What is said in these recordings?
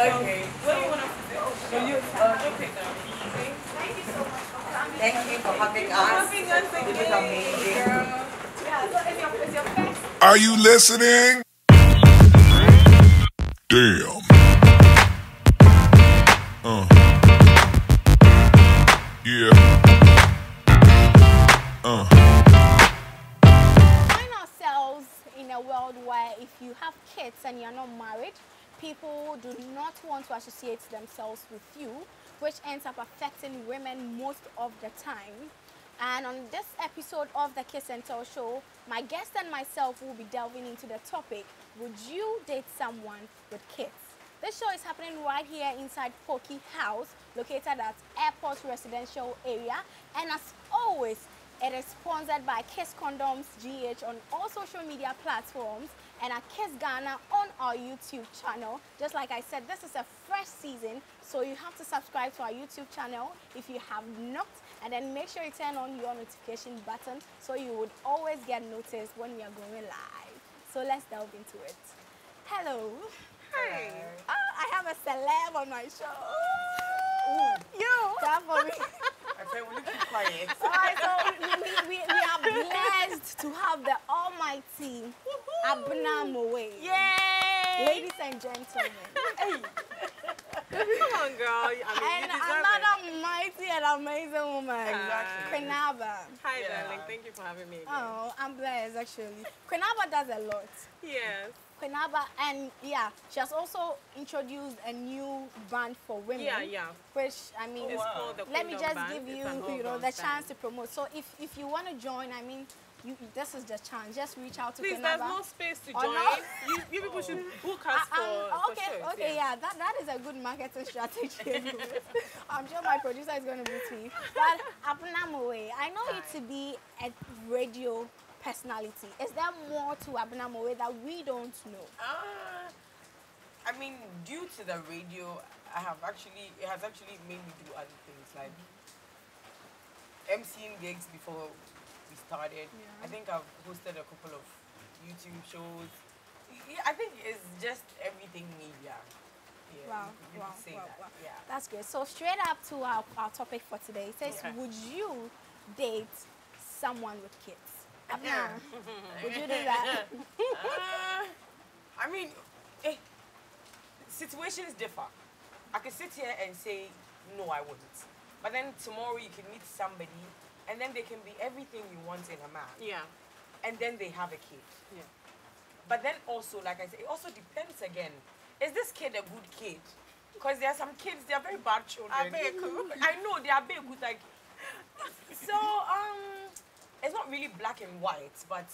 Okay. What do you want us to do? So you, okay, thank you so much for coming. Thank you for having us. Having us again. It was amazing. Yeah, so is your first? Are you listening? Damn. Yeah. Find ourselves in a world where if you have kids and you're not married, people do not want to associate themselves with you, which ends up affecting women most of the time. And on this episode of the Kiss and Tell show, my guest and myself will be delving into the topic, would you date someone with kids? This show is happening right here inside Poki House, located at Airport Residential Area. And as always, it is sponsored by Kiss Condoms GH on all social media platforms and at Kiss Ghana on our YouTube channel. Just like I said, this is a fresh season, so you have to subscribe to our YouTube channel if you have not, and then make sure you turn on your notification button so you would always get noticed when we are going live. So let's delve into it. Hello. Hi. I have a celeb on my show. Ooh. You. Clap for me. I said, will you keep quiet? All right, so we are blessed to have the almighty Abena Moe. Yay! Ladies and gentlemen. Come on, girl. I mean, And you deserve another it. mighty and amazing woman, Exactly. Quenaba. Hi, Yeah. darling. Thank you for having me again. Oh, I'm blessed actually. Quenaba does a lot. Yes. Quenaba, and yeah, she has also introduced a new band for women. Yeah. Which, I mean, It's called the let me Kingdom just Band. give It's you, an you know, all-girls the chance band. to promote. So if you want to join, I mean, this is the chance. Just reach out to Please, Quenaba. there's no space to Oh, join. no? You people should book us for Okay, shows. okay, yeah, that is a good marketing strategy. Anyways. I'm sure my producer is going to be pleased. But Abena Moe, I know you to be a radio personality. Is there more to Abena Moe that we don't know? I mean, due to the radio, it has actually made me do other things like MCing gigs before we started. Yeah. I think I've hosted a couple of YouTube shows. I think it's just everything media. Yeah, Wow, you wow, could say wow, that. wow. Yeah. That's good. So straight up to our topic for today. It says, Okay. would you date someone with kids? Abena, would you do that? I mean, situations differ. I can sit here and say, no, I wouldn't. But then tomorrow you can meet somebody and then they can be everything you want in a man. Yeah. And then they have a kid. Yeah. But then also, like I said, it also depends again. Is this kid a good kid? Because there are some kids, they are very bad children. I know, they are big with like... So, it's not really black and white, but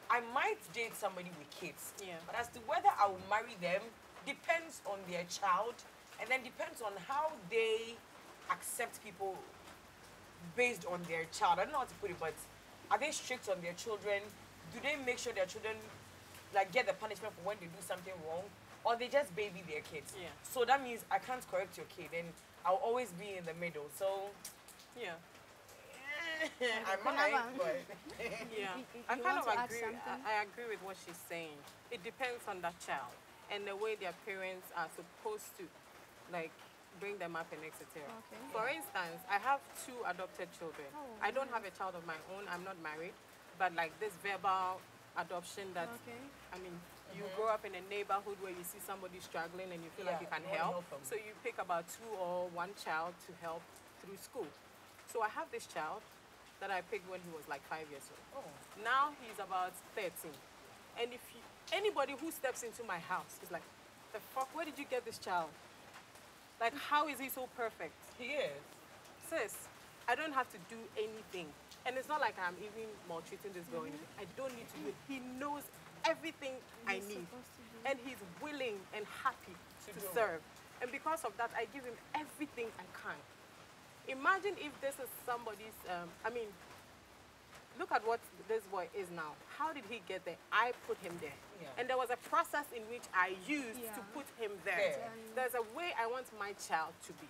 I might date somebody with kids. Yeah. But as to whether I will marry them depends on their child, and then depends on how they accept people based on their child. I don't know how to put it, but are they strict on their children? Do they make sure their children like get the punishment for when they do something wrong, or they just baby their kids? Yeah. So that means I can't correct your kid, and I'll always be in the middle. So Yeah. I might, but Yeah, You I kind want of to add agree. something? I agree with what she's saying. It depends on that child and the way their parents are supposed to, like, bring them up and etc. Okay. For instance, I have 2 adopted children. Oh, I don't have a child of my own. I'm not married, but like this verbal adoption that Okay. I mean, you grow up in a neighborhood where you see somebody struggling and you feel like Yeah, you can you wanna help. help them. So you pick about 2 or 1 child to help through school. So I have this child that I picked when he was like 5 years old. oh, Now he's about 13. And if anybody who steps into my house is like, the fuck, where did you get this child? Like, how is he so perfect? he is. Sis, I don't have to do anything. And it's not like I'm even maltreating this girl. or anything. I don't need to do it. He knows everything I need. And he's willing and happy to do it. serve. And because of that, I give him everything I can. Imagine if this is somebody's, I mean, look at what this boy is now. How did he get there? I put him there. Yeah. And there was a process in which I used to Yeah. put him there. There. There's a way I want my child to be.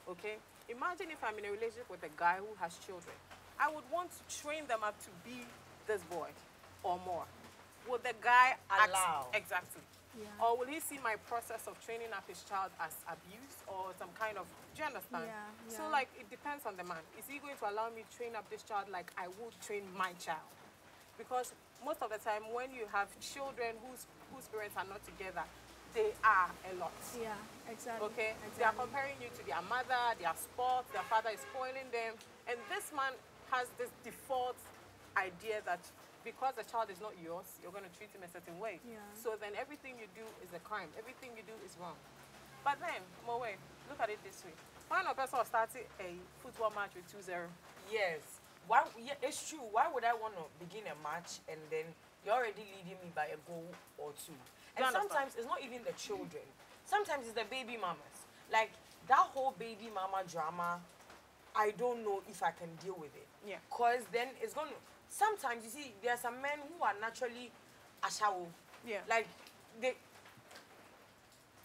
Okay? Imagine if I'm in a relationship with a guy who has children. I would want to train them up to be this boy or more. Would the guy Allow. Exactly. Yeah. Or will he see my process of training up his child as abuse or some kind of, do you understand? Yeah, So yeah. like, it depends on the man. Is he going to allow me to train up this child like I would train my child? Because most of the time when you have children whose parents are not together, they are a lot. Yeah, exactly. Okay? Exactly. They are comparing you to their mother, their sports, their father is spoiling them. And this man has this default idea that because the child is not yours, you're going to treat him a certain way. Yeah. So then everything you do is a crime. Everything you do is wrong. But then, Moe, look at it this way. Why not person starting a football match with 2-0? Yes. Why? Yeah, it's true. Why would I want to begin a match and then you're already leading me by a goal or two? And You understand? sometimes it's not even the children. Sometimes it's the baby mamas. Like that whole baby mama drama. I don't know if I can deal with it. Yeah. Cause then it's gonna. Sometimes you see, there are some men who are naturally ashawo. Yeah. Like they.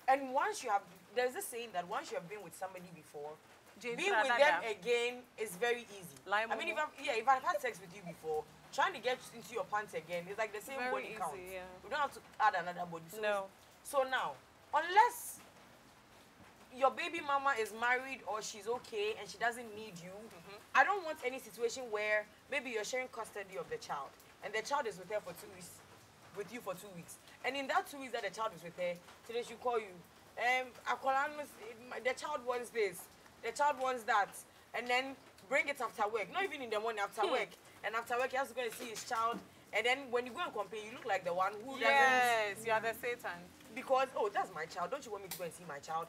And once you have, there's this saying that once you have been with somebody before, James being with them again is very easy. Lime I mean, over. if I've had sex with you before, trying to get into your pants again, it's like the same Very body easy, count. yeah. We don't have to add another body. So, No. So now, unless your baby mama is married or she's okay and she doesn't need you, I don't want any situation where maybe you're sharing custody of the child and the child is with her for 2 weeks, with you for 2 weeks. And in that 2 weeks that the child is with her, today she call you. The child wants this, the child wants that, and then bring it after work. Not even in the morning, after work. And after work, he has to go and see his child. And then when you go and complain, you look like the one who doesn't. Yes, you are the Satan. Because, oh, that's my child. Don't you want me to go and see my child?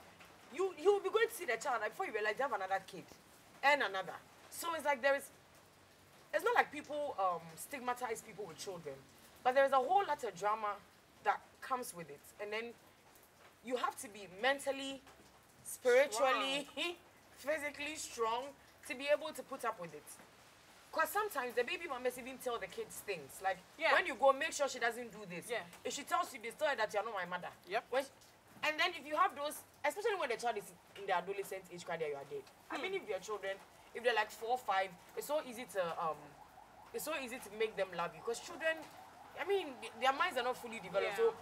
You will be going to see the child and before you realize you have another kid and another. So it's like it's not like people stigmatize people with children, but there's a whole lot of drama that comes with it. And then you have to be mentally, spiritually, physically strong to be able to put up with it. Because sometimes the baby mamas even tell the kids things. Like, Yeah. when you go, make sure she doesn't do this. Yeah. If she tells you this, tell her that you're not my mother. Yep. And then if you have those, especially when the child is in the adolescent age, you are dead. I mean, if your children, if they're like 4 or 5, it's so easy to make them love you. Because children, I mean, their minds are not fully developed, Yeah. so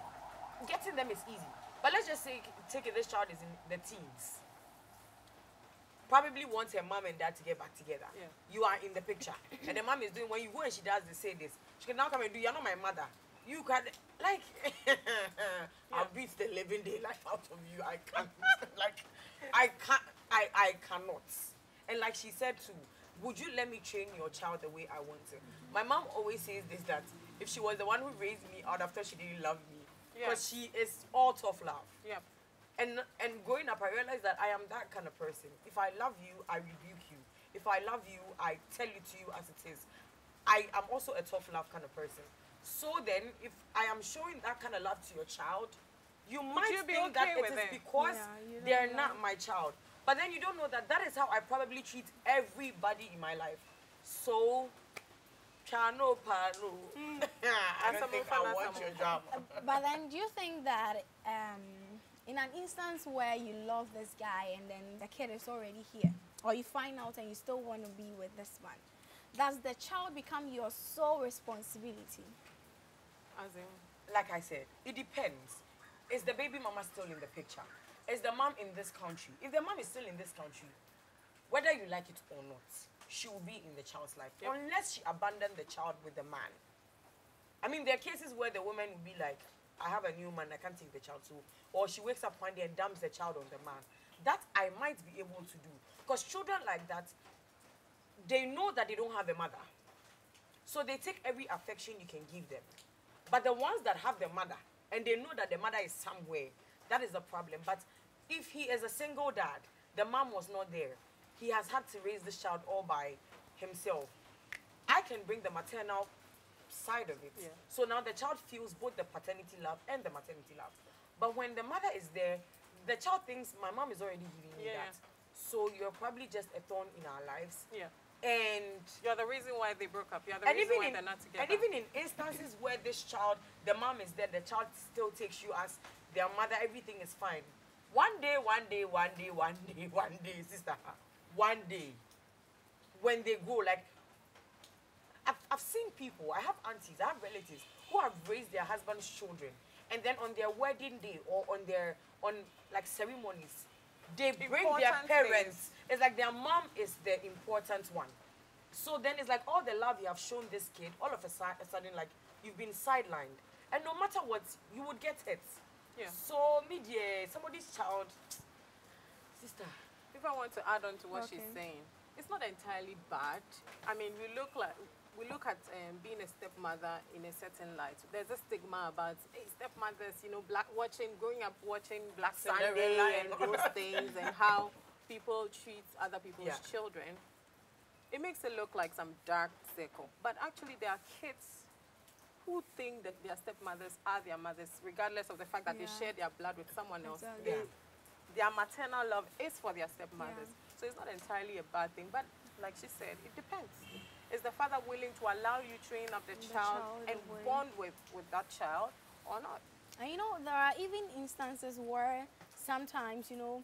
getting them is easy. But let's just say, take it, this child is in the teens. Probably wants her mom and dad to get back together. Yeah. You are in the picture. And the mom is doing, when you go and she does this, say this, she can now come and do, you're not my mother. You can, like, I'll beat the living daylight out of you. I can't, like, I cannot. And like she said too, would you let me train your child the way I want to? My mom always says this, that if she was the one who raised me out after she didn't love me, because she is all tough love. Yep. And growing up, I realized that I am that kind of person. If I love you, I rebuke you. If I love you, I tell it to you as it is. I am also a tough love kind of person. So then, if I am showing that kind of love to your child, you might you be think okay that it with is it? because Yeah, you don't they're know. not my child. But then you don't know that that is how I probably treat everybody in my life. So, chano pano. I don't think I want your drama. But then, do you think that in an instance where you love this guy and then the kid is already here, or you find out and you still want to be with this man, does the child become your sole responsibility? As in, Like I said, it depends. Is the baby mama still in the picture? Is the mom in this country? If the mom is still in this country, whether you like it or not, she will be in the child's life. Yep. Unless she abandoned the child with the man. I mean, there are cases where the woman will be like, I have a new man, I can't take the child to. Or she wakes up one day and dumps the child on the man. That I might be able to do. Because children like that, they know that they don't have a mother. So they take every affection you can give them. But the ones that have the mother, and they know that the mother is somewhere, that is the problem. But if he is a single dad, the mom was not there, he has had to raise this child all by himself. I can bring the maternal side of it. Yeah. So now the child feels both the paternity love and the maternity love. But when the mother is there, the child thinks my mom is already giving me Yeah. that. So you're probably just a thorn in our lives. yeah. And You're the reason why they broke up. You're the and reason even why in, they're not together. and even in instances where this child, the mom is there, the child still takes you as their mother, everything is fine. One day, sister, one day, when they go, like, I've seen people, I have aunties, I have relatives who have raised their husband's children, and then on their wedding day or on like ceremonies, they bring their Important parents. things. It's like their mom is the important one. So then it's like all the love you have shown this kid, all of a sudden, like you've been sidelined. And no matter what, you would get it. Yeah. So media, somebody's child, sister. If I want to add on to what she's Okay. saying, it's not entirely bad. I mean, we look at being a stepmother in a certain light. There's a stigma about stepmothers, you know, growing up watching Black Sunday Cinderella and and- those things, and how people treat other people's Yeah. children. It makes it look like some dark circle, but actually there are kids who think that their stepmothers are their mothers, regardless of the fact that they Yeah. share their blood with someone else. Exactly. Yeah. Their maternal love is for their stepmothers. So it's not entirely a bad thing. But like she said, it depends. Is the father willing to allow you train up the child child and the way- bond with that child or not? And you know, there are even instances where sometimes, you know,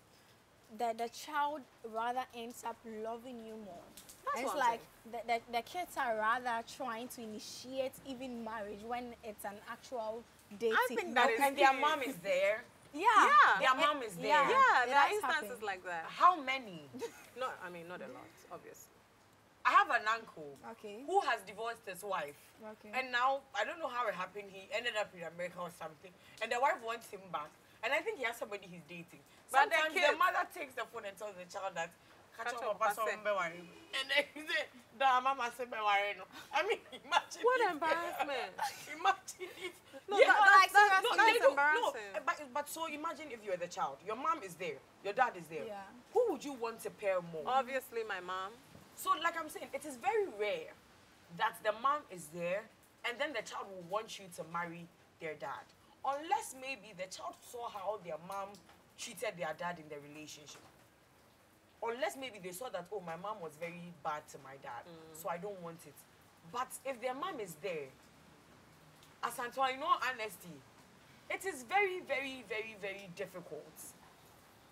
the child rather ends up loving you more. That's And it's what I'm like the kids are rather trying to initiate even marriage when it's an actual dating. think that is- And their mom is there. yeah. Yeah. Their mom is there. Yeah, it there are does instances happen. like that. How many? Not a lot, obviously. I have an uncle Okay. who has divorced his wife. Okay. And now, I don't know how it happened. He ended up in America or something. And the wife wants him back. And I think he has somebody he's dating. But the Sometimes the kids- mother takes the phone and tells the child that, Catch "Catch up, up, Papa, Papa, so worry." And then he said, "Da, Mama, say, "Me worry no." I mean, imagine. What it. embarrassment. Imagine it. No, Yeah, that's seriously, no, they that's don't- embarrassing. No, but so imagine if you're the child. Your mom is there. Your dad is there. Yeah. Who would you want to pair more? Obviously, my mom. So, like I'm saying, it is very rare that the mom is there and then the child will want you to marry their dad. Unless maybe the child saw how their mom treated their dad in the relationship. Unless maybe they saw that, oh, my mom was very bad to my dad, so I don't want it. But if their mom is there, as Antoine, in all honesty, it is very, very, very, very difficult.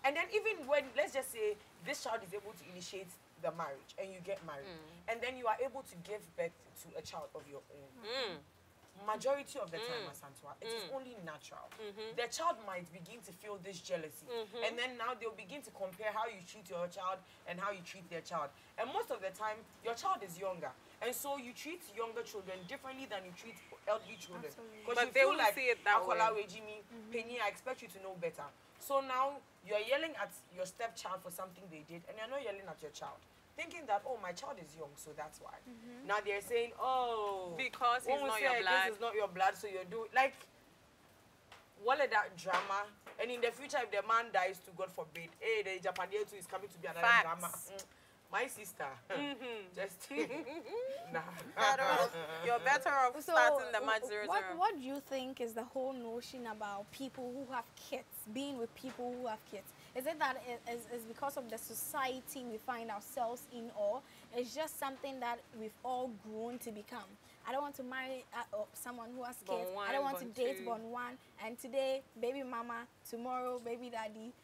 And then even when, let's just say, this child is able to initiate the marriage and you get married, and then you are able to give birth to a child of your own. Majority of the time, as Antoine, it is only natural. The child might begin to feel this jealousy, and then now they'll begin to compare how you treat your child and how you treat their child. And most of the time, your child is younger, and so you treat younger children differently than you treat elderly children. Absolutely. Because But you they feel will like, see it that way. "Akola we Jimmy, Penny, I expect you to know better." So now you're yelling at your stepchild for something they did, and you're not yelling at your child, thinking that, oh, my child is young, so that's why. Now they're saying, oh, Because he's Woman not your said, blood. This is not your blood, so you're doing like what is that drama? And in the future, if the man dies, to God forbid, hey, the Japanese too is coming to be another Facts. drama. My sister, just nah. You're better off So, starting the match 0-0. what do you think is the whole notion about people who have kids, being with people who have kids? Is it that it's because of the society we find ourselves in, or it's just something that we've all grown to become? I don't want to marry someone who has Born kids. one, I don't want to born date two. born one. And today, baby mama. Tomorrow, baby daddy.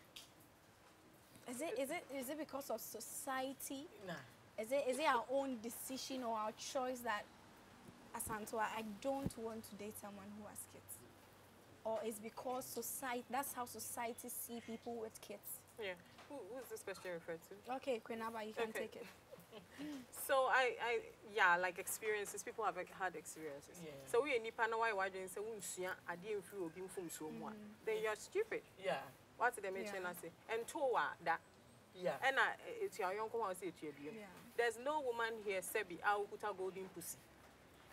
Is it because of society? Nah. Is it our own decision or our choice that, Asantua, I don't want to date someone who has kids? Or is because society, that's how society see people with kids? Yeah. Who's this question referred to? Okay, Kwenaba, you can Okay. take it. So yeah, like experiences. People have had experiences. Yeah. So we nipa na why doing say unsua ade mfiri obi mfom so mu a. Then you're stupid. Yeah, What did they mention Yeah. I say? And to wa da. yeah. And it's your young one say to you. Yeah. There's no woman here sebi a ukuta golden pussy.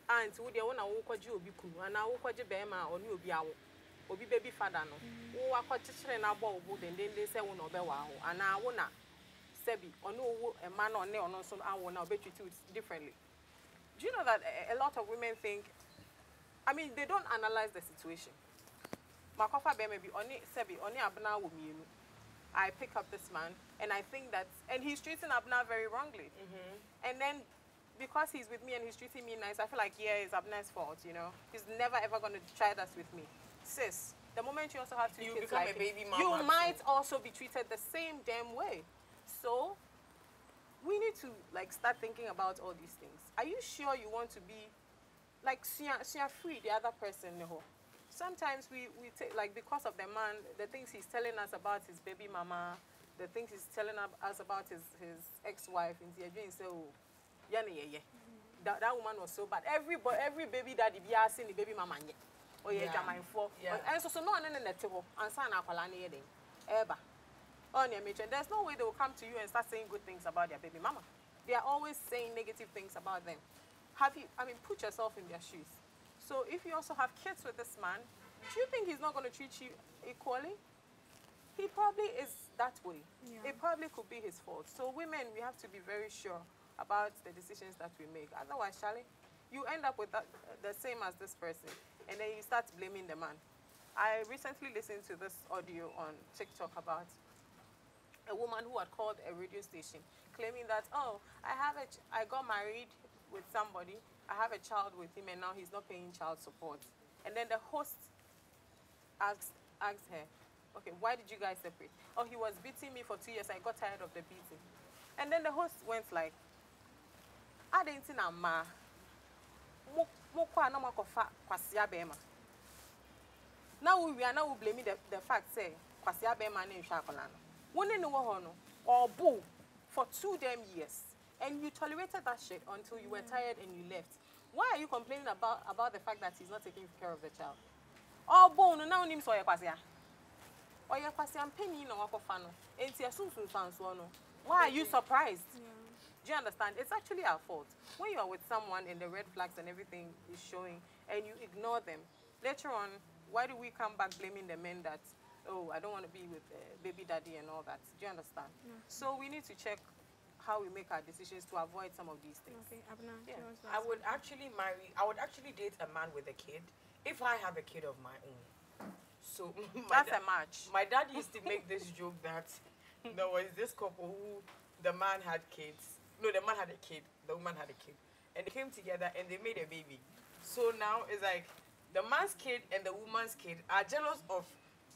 And wo de wona wo kwaje obi kunu ana wo kwaje be ma oni obi awo. Obi baby father no. Wo akwachichire na agba obo den say wo na obe wa ho. Ana wo na sebi ono wo e man on ono so awo na obe treat you differently. Do you know that a lot of women think, I mean, they don't analyze the situation. Makofa be maybe oni sebi oni abna wo mienu. I pick up this man and I think that, and he's treating Abna very wrongly. And then because he's with me and he's treating me nice, I feel like, yeah, it's Abna's fault, you know. He's never ever going to try that with me. Sis, the moment you also have two You kids become like a baby him, mama you too. might also be treated the same damn way. So we need to like start thinking about all these things. Are you sure you want to be like free the other person? No. sometimes we take, like, because of the man, the things he's telling us about his baby mama, the things he's telling us about his ex-wife, and so, yeah. That woman was so bad. Every baby daddy be asking the baby mama. Oh yeah, Jamaican for. And so no one in the table and sign up ever. On your mission, there's no way they will come to you and start saying good things about their baby mama. They are always saying negative things about them. Put yourself in their shoes. So if you also have kids with this man, do you think he's not going to treat you equally? He probably is that way. Yeah. It probably could be his fault. So women, we have to be very sure about the decisions that we make. Otherwise, Charlie, you end up with the same as this person, and then you start blaming the man. I recently listened to this audio on TikTok about a woman who had called a radio station claiming that, oh, I got married with somebody, I have a child with him, and now he's not paying child support. And then the host asked her, okay, why did you guys separate? Oh, he was beating me for 2 years, I got tired of the beating. And then the host went like, I didn't know ma. Now we are now blaming the fact say Kwasia Bema name Shakolano. One in the or boo for 2 damn years. And you tolerated that shit until you were tired and you left. Why are you complaining about the fact that he's not taking care of the child? Oh, boo, no, now name so Kwasia. Or your Kwasia penny no wakofano. And tia soon why are you surprised? Yeah. Do you understand? It's actually our fault. When you are with someone and the red flags and everything is showing and you ignore them, later on, why do we come back blaming the men that, oh, I don't want to be with baby daddy and all that? Do you understand? Yeah. So we need to check how we make our decisions to avoid some of these things. Okay, Abna, yeah. I would actually date a man with a kid if I have a kid of my own. So that's a match. My dad used to make this joke that there was this couple who the man had kids. No, the man had a kid, the woman had a kid. And they came together and they made a baby. So now it's like the man's kid and the woman's kid are jealous of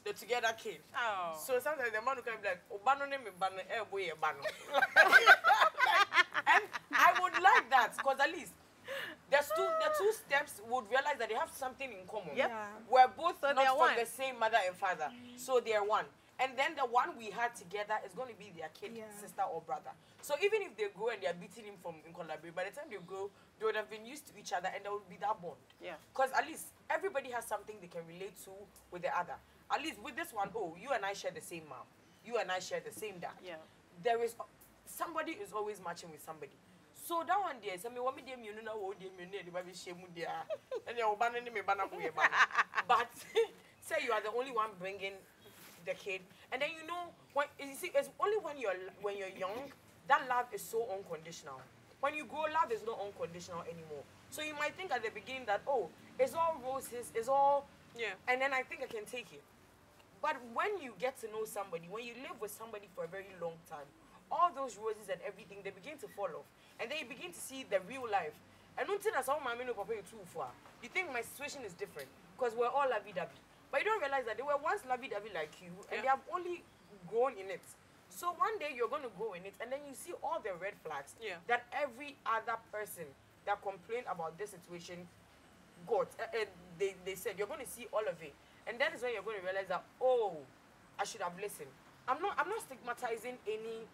the together kid. Oh. So sometimes the man will come be like, Obano name bano, boy bano. And I would like that, because at least the two steps would realize that they have something in common. Yep. Yeah. We're both not from the same mother and father. So they are one. And then the one we had together is going to be their kid, sister or brother. So even if they go and they are beating him in Colabre, by the time they go, they would have been used to each other and there would be that bond. Yeah. Because at least everybody has something they can relate to with the other. At least with this one, oh, you and I share the same mom. You and I share the same dad. Yeah. There is, somebody is always matching with somebody. So that one day, some me dem you know what dem you need the baby shame dia. And you abandon me but say you are the only one bringing the kid, and then you know when you see it's only when you're young that love is so unconditional. When you grow, love is not unconditional anymore. So you might think at the beginning that, oh, it's all roses, it's all and then I think I can take it. But when you get to know somebody, when you live with somebody for a very long time, all those roses and everything, they begin to fall off, and then you begin to see the real life. And until that's how you think my situation is different because we're all lovey-dovey. But you don't realize that they were once lovey-dovey like you, and they have only grown in it. So one day you're going to go in it, and then you see all the red flags that every other person that complained about this situation got. They said you're going to see all of it, and that is when you're going to realize that, oh, I should have listened. I'm not stigmatizing any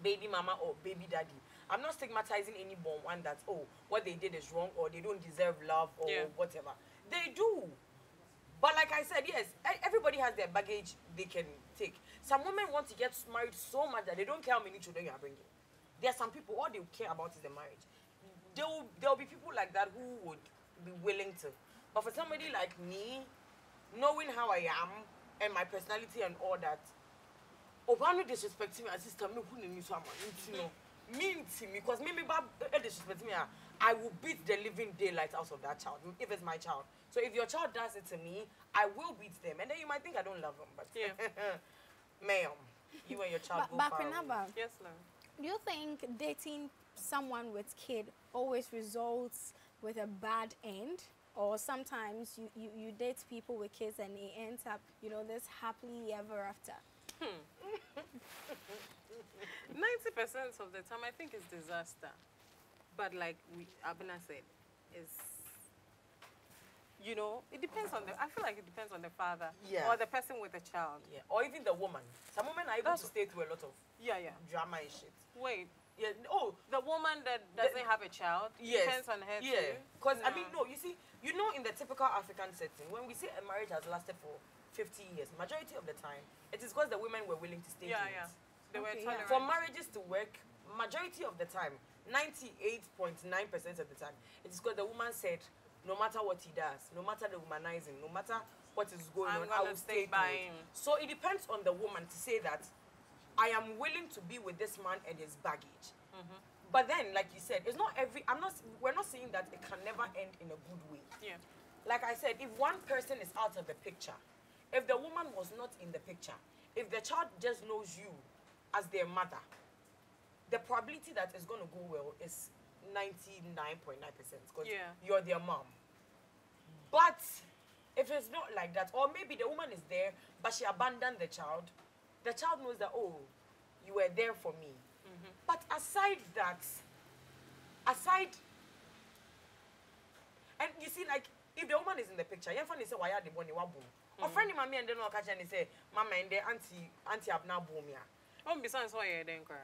baby mama or baby daddy. I'm not stigmatizing any born one that, oh, what they did is wrong or they don't deserve love or whatever. They do. But like I said, yes, everybody has their baggage they can take. Some women want to get married so much that they don't care how many children you are bringing. There are some people, all they care about is the marriage. There will be people like that who would be willing to. But for somebody like me, knowing how I am and my personality and all that, Obano disrespecting my sister, me who need someone, mean to me, because me disrespect me, I will beat the living daylight out of that child if it's my child. So if your child does it to me, I will beat them. And then you might think I don't love them, but ma'am, you and your child go far away. Yes, ma'am. Do you think dating someone with kid always results with a bad end? Or sometimes you date people with kids and it ends up, this happily ever after? 90% of the time, I think it's disaster. But like Abena said, You know, it depends on the. I feel like it depends on the father Yeah. or the person with the child. Yeah. Or even the woman. Some women are able to That's- stay through a lot of Yeah, yeah. drama and shit. Wait, Yeah. Oh, the woman that doesn't have a child yes. depends on her Yeah. too. Because, I No. mean, no, you see, you know, in the typical African setting, when we say a marriage has lasted for 50 years, majority of the time, it is because the women were willing to stay Yeah, through yeah. it. They were Okay, yeah. tolerant. For marriages to work, majority of the time, 98.9% of the time, it is because the woman said, no matter what he does, no matter the womanizing, no matter what is going I'm on, I gonna will stick stay by through it. him. So it depends on the woman to say that I am willing to be with this man and his baggage. But then, like you said, it's not every. We're not saying that it can never end in a good way. Yeah. Like I said, if one person is out of the picture, if the woman was not in the picture, if the child just knows you as their mother, the probability that it's going to go well is 99.9% because Yeah. you're their mom. But if it's not like that, or maybe the woman is there, but she abandoned the child knows that, oh, you were there for me. But aside that, and you see, like, if the woman is in the picture, you find say, why are the money wabu? Or friend mommy and then no catch and say, mama and the auntie abna boom ya. Besides, why you then cry?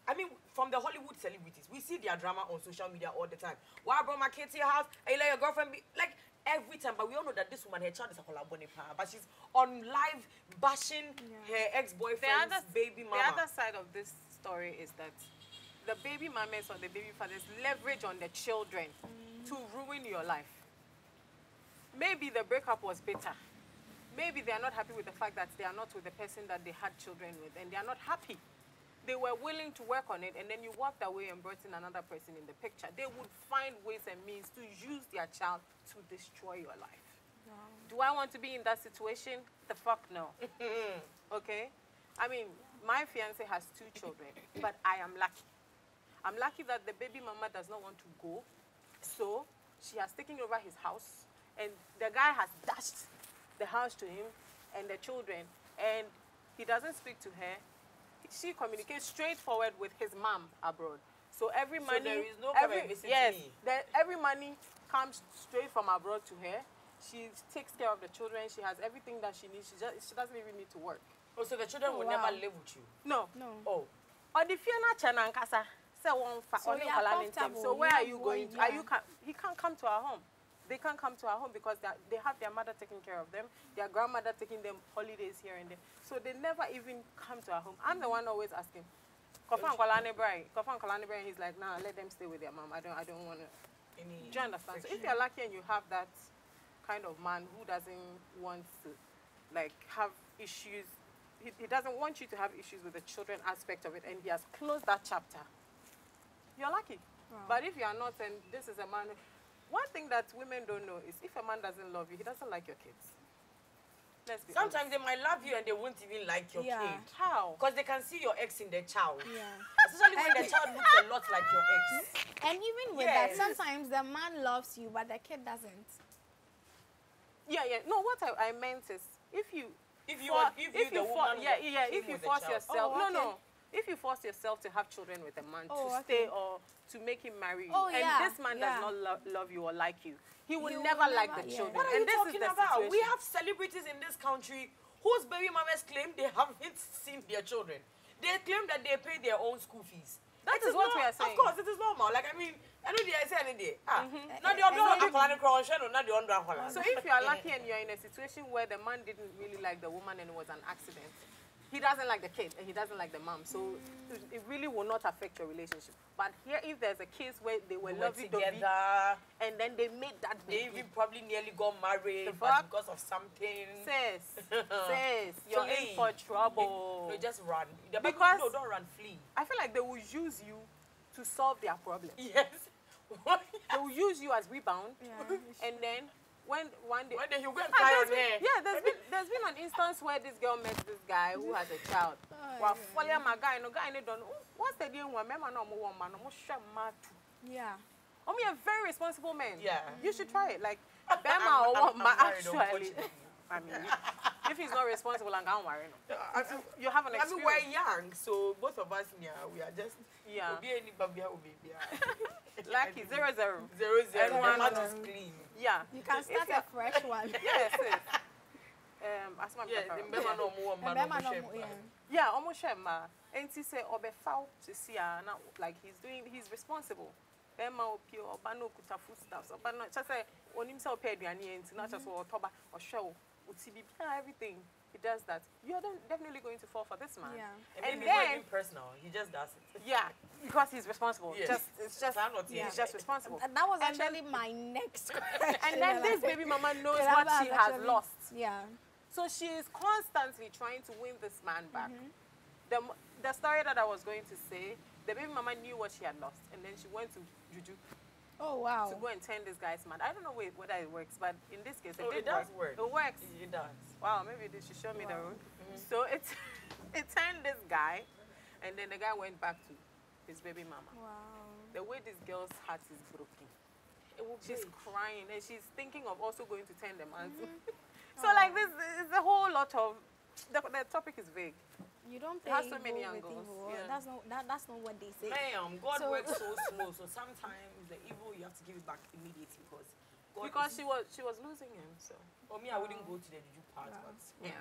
I mean, from the Hollywood celebrities, we see their drama on social media all the time. Why I brought my kid to your house? And you let your girlfriend be like every time. But we all know that this woman, her child is a collaborator, but she's on live bashing her ex-boyfriend's baby mama. The other side of this story is that the baby mamas or the baby fathers leverage on the children to ruin your life. Maybe the breakup was bitter. Maybe they are not happy with the fact that they are not with the person that they had children with, and they are not happy. They were willing to work on it, and then you walked away and brought in another person in the picture. They would find ways and means to use their child to destroy your life. Do I want to be in that situation? The fuck no. Okay? I mean, my fiance has 2 children, but I am lucky. I'm lucky that the baby mama does not want to go, so she has taken over his house, and the guy has dashed the house to him and the children, and he doesn't speak to her. She communicates straightforward with his mom abroad. So every money, there is no come and visit yes, me. every money comes straight from abroad to her. She takes care of the children. She has everything that she needs. She doesn't even need to work. Oh, so the children will never live with you? No. Oh. Or the Fiona Chanankasa. So you are comfortable. So where You are are you going, going? yeah. He can't come to our home. They can't come to our home because they have their mother taking care of them, their grandmother taking them holidays here and there. So they never even come to our home. I'm the one always asking, Kofan Kolane Brai, and he's like, nah, let them stay with their mom. I don't want to. Do you understand? So if you're lucky and you have that kind of man who doesn't want to, like, have issues, he doesn't want you to have issues with the children aspect of it, and he has closed that chapter, you're lucky. But if you are not, and this is a man, one thing that women don't know is if a man doesn't love you, he doesn't like your kids. Let's be Sometimes honest. they might love you and they won't even like your Yeah. kid. How? Because they can see your ex in their child. Yeah. Especially when the child looks a lot like your ex. And even with Yes. that, sometimes the man loves you, but the kid doesn't. Yeah. No, what I meant is if you If you for- are- if you, the woman yeah, came if you with a force child. yourself, Oh, okay. no, if you force yourself to have children with a man Oh, to okay. stay or to make him marry you, Oh, and yeah, this man yeah. does not love you or like you, he will He will never like never, the yeah. children. What are and you this talking is the about? We situation. have celebrities in this country whose baby mamas claim they haven't seen their children. They claim that they pay their own school fees. That It is what we are Of saying. course, it is normal. Like, I mean, I know they say any day. Not the And other if- not the other. So if you are lucky and you're in a situation where the man didn't really like the woman and it was an accident, he doesn't like the kid and he doesn't like the mom. So it really will not affect your relationship. But here, if there's a case where they were we were lovey-dovey together. and then they made that They baby, even probably nearly got married, The but fuck? because of something. sis, you're in Flee. for trouble. No, just run. The Bible- Because- no, don't run, flee. I feel like they will use you to solve their problem. Yes. They will use you as rebound, Yeah. and then when one day. One day he'll go and Ah, cry there's on been- her. Yeah, there's been an instance where this girl met this guy who has a child. Well, follow my guy, no guy, no don't. What's the deal? Remember, no more woman, no more shama. Yeah. I mean, a very responsible man. Yeah. You should try it. Like, I'm Bema or married, woman, actually. unfortunately. I mean, if he's not responsible, I'm going to worry. No. You have an I mean, we're experience. young, so both of us, yeah, we are just. Yeah. Obi any baby, obi, yeah. Lucky 0-0. 0-0. Everyone Everyone knows. is clean. Yeah. You can start a fresh one. Yes. As my Yeah, the Mbema no more, man, Remember, no no, more. yeah. Yeah, almost share ma. And he say obefow to see her now, like he's responsible. Emma opio obano kuta foodstuffs. Obano just say on himself pay the ani and not just or toba or show utibi everything. He does that. You're definitely going to fall for this man. Yeah. And And maybe it's not then even personal. He just does it. yeah, because he's responsible. Yes. It's just I'm not he's here. just responsible. And that was And then- actually my next question. And then this baby mama knows Keraba what she has actually- lost. Yeah. So she is constantly trying to win this man back. The story that I was going to say, the baby mama knew what she had lost, and then she went to Juju Oh, wow. to go and turn this guy's man. I don't know whether it works, but in this case, Oh, did it does work. It works. It does. Wow, maybe they should show me the Wow. road. So it turned this guy, and then the guy went back to his baby mama. Wow. The way this girl's heart is broken. It will She's break. crying, and she's thinking of also going to turn the man too. So like this is a whole lot of the topic is vague. You don't It has pay so many evil with angles, evil. yeah. That's not what they say. Ma'am, God So- works so slow. So sometimes the evil you have to give it back immediately because God Because is, she was losing him, so for me, I wouldn't go to the juju part, Wow. but yeah.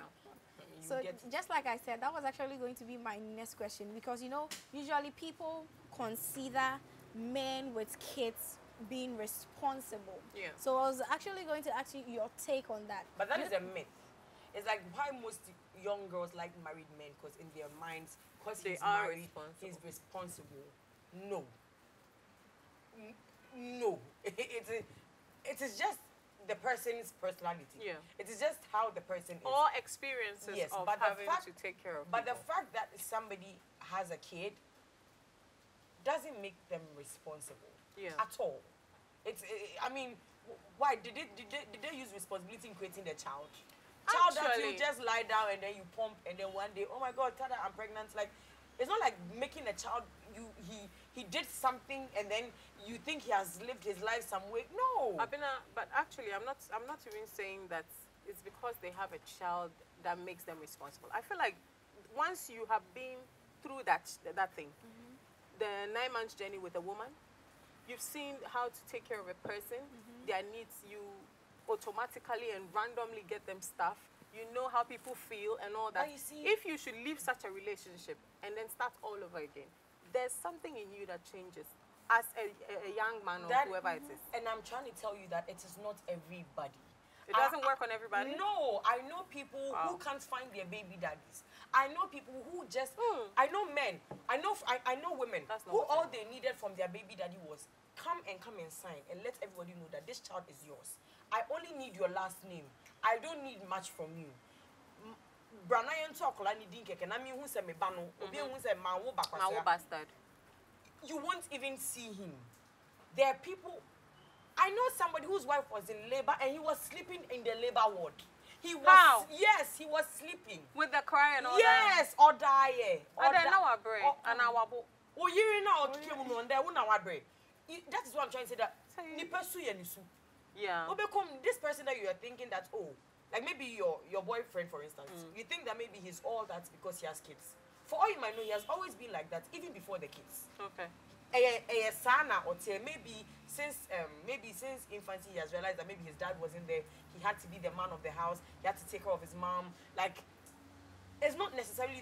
you So get just like I said, that was actually going to be my next question because usually people consider men with kids being responsible. Yeah. So I was actually going to ask you your take on that. But that is a myth. It's like why most young girls like married men because in their minds, because They he's are married, responsible. he's responsible. No. No. It is just the person's personality. Yeah. It is just how the person is. Or experiences Yes, of but the having fact- to take care of But the people. fact that somebody has a kid doesn't make them responsible Yeah. at all. I mean, why did they use responsibility in creating the child? Child that you Actually- just lie down and then you pump and then one day, oh my God, Tada, I'm pregnant. Like, it's not like making a child. He did something and then you think he has lived his life some way. No. Abina, but actually, I'm not even saying that it's because they have a child that makes them responsible. I feel like once you have been through that thing, the 9 months journey with a woman, you've seen how to take care of a person, their needs, you automatically and randomly get them stuff. You know how people feel and all that. But you see- If you should leave such a relationship and then start all over again, there's something in you that changes as a young man or That- whoever it is. And I'm trying to tell you that it is not everybody. It doesn't work on everybody. No, I know people who Wow. can't find their baby daddies. I know people who just. Hmm. I know men. I know women That's not who what I all know. they needed from their baby daddy was come and sign and let everybody know that this child is yours. I only need your last name. I don't need much from you. Branayan talk la ni din keke na mi hu se me ba no obi hu se ma wo ba My old kwasea. bastard. You won't even see him. There are people. I know somebody whose wife was in labor and he was sleeping in the labor ward. He was. How? Yes, he was sleeping. With the cry and all that. Yes, or die. And then now I break. And now I bo- Oh, you know, that is what I'm trying to say. That So you- nipa su ye nisu. Yeah. Obecome, this person that you are thinking that, oh, like maybe your boyfriend, for instance, you think that maybe he's all that because he has kids. For all you might know, he has always been like that, even before the kids. Okay. A sana or maybe since infancy he has realized that maybe his dad wasn't there. He had to be the man of the house. He had to take care of his mom. Like, it's not necessarily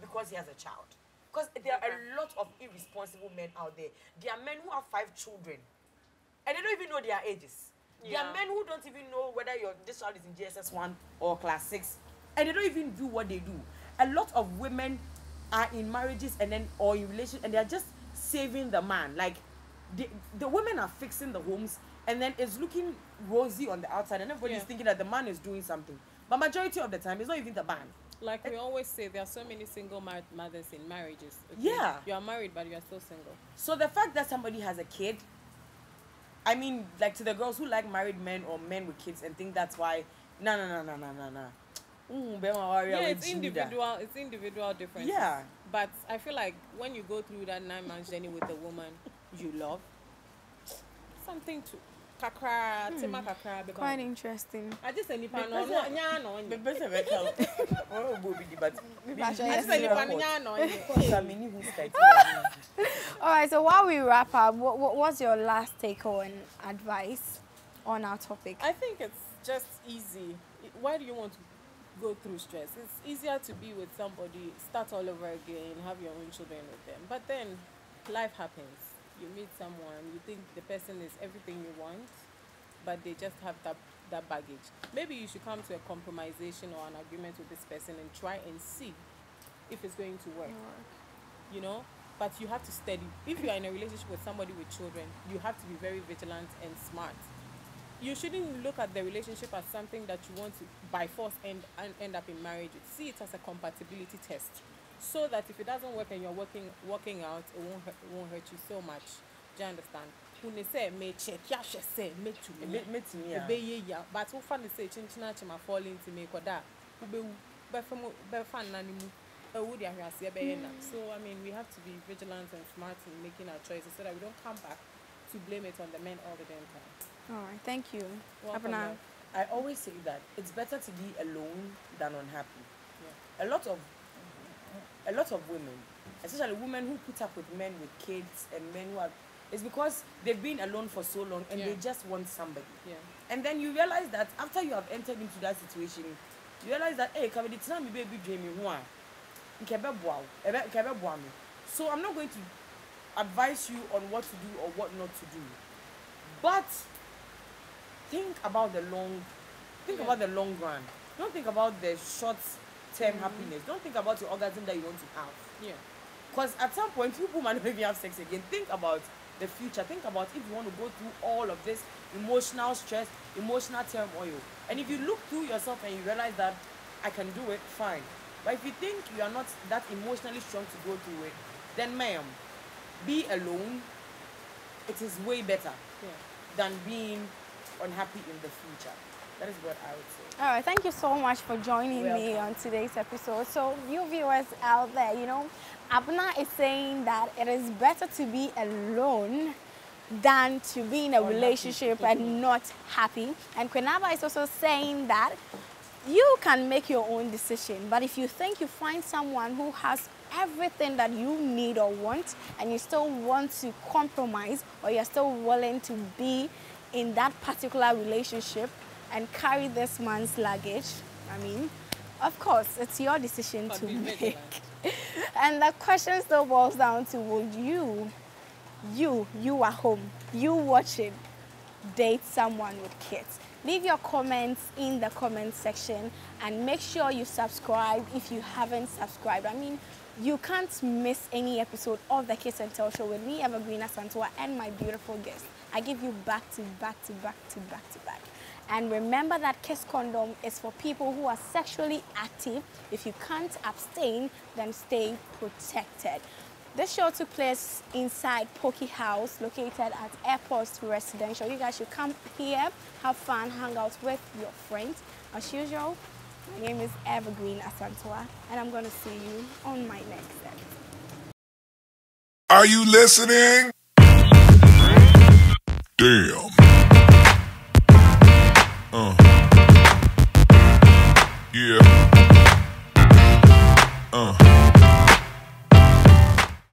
because he has a child. Because there are a lot of irresponsible men out there. There are men who have 5 children, and they don't even know their ages. There Yeah. are men who don't even know whether this child is in JSS 1 or class 6, and they don't even do what they do. A lot of women are in marriages or in relations, and they are just saving the man. Like, the women are fixing the homes, and then it's looking rosy on the outside, and everybody's Yeah. thinking that the man is doing something. But majority of the time, it's not even the man. Like we always say, there are so many single mothers in marriages. Okay? Yeah. You are married, but you are still single. So the fact that somebody has a kid, I mean, like to the girls who like married men or men with kids and think that's why, no. Yeah, it's individual. It's individual differences. Yeah. But I feel like when you go through that 9 months journey with a woman you love, something to kakra, tema kakra. Quite interesting. I just say nipa no no. The best of it. Oh, Bobby, but I just say nipa no. All right, so while we wrap up, what's your last take on advice on our topic? I think it's just easy. Why do you want to go through stress? It's easier to be with somebody, start all over again, have your own children with them. But then life happens. You meet someone, you think the person is everything you want, but they just have that baggage. Maybe you should come to a compromisation or an agreement with this person and try and see if it's going to work. You know? But you have to study. If you are in a relationship with somebody with children, you have to be very vigilant and smart. You shouldn't look at the relationship as something that you want to by force end up in marriage with. See it as a compatibility test, so that if it doesn't work and you're working out, it won't hurt you so much. Do you understand? When they say me check, yeah, she say me to me, yeah. But who find say chinchina chima fall into me koda, ube fan nanimu. So I mean, we have to be vigilant and smart in making our choices so that we don't come back to blame it on the men all the damn time. All right, thank you. Welcome. I always say that it's better to be alone than unhappy. Yeah. A lot of women, especially women who put up with men with kids and men who are, it's because they've been alone for so long and they just want somebody. Yeah. And then you realize that after you have entered into that situation, you realize that hey, can it's not me baby dreaming one. So I'm not going to advise you on what to do or what not to do. But think about the long run. Don't think about the short term happiness. Don't think about your orgasm that you want to have. Yeah. Because at some point people might not even have sex again. Think about the future. Think about if you want to go through all of this emotional stress, emotional turmoil. And if you look through yourself and you realize that I can do it, fine. But if you think you are not that emotionally strong to go through it, then ma'am, be alone. It is way better than being unhappy in the future. That is what I would say. All right, thank you so much for joining me on today's episode. So you viewers out there, you know, Abna is saying that it is better to be alone than to be in a relationship and not happy. And Kwenaba is also saying that you can make your own decision, but if you think you find someone who has everything that you need or want and you still want to compromise, or you're still willing to be in that particular relationship and carry this man's luggage, I mean, of course, it's your decision to make. And the question still boils down to, will you at home, you watching, date someone with kids? Leave your comments in the comment section and make sure you subscribe if you haven't subscribed. I mean, you can't miss any episode of the Kiss and Tell Show with me, Evergreen Asantewaa, and my beautiful guest. I give you back to back to back to back to back. And remember that Kiss Condom is for people who are sexually active. If you can't abstain, then stay protected. This show took place inside Poki House, located at Airport Residential. You guys should come here, have fun, hang out with your friends. As usual, my name is Evergreen Asantewaa, and I'm going to see you on my next episode. Are you listening? Damn.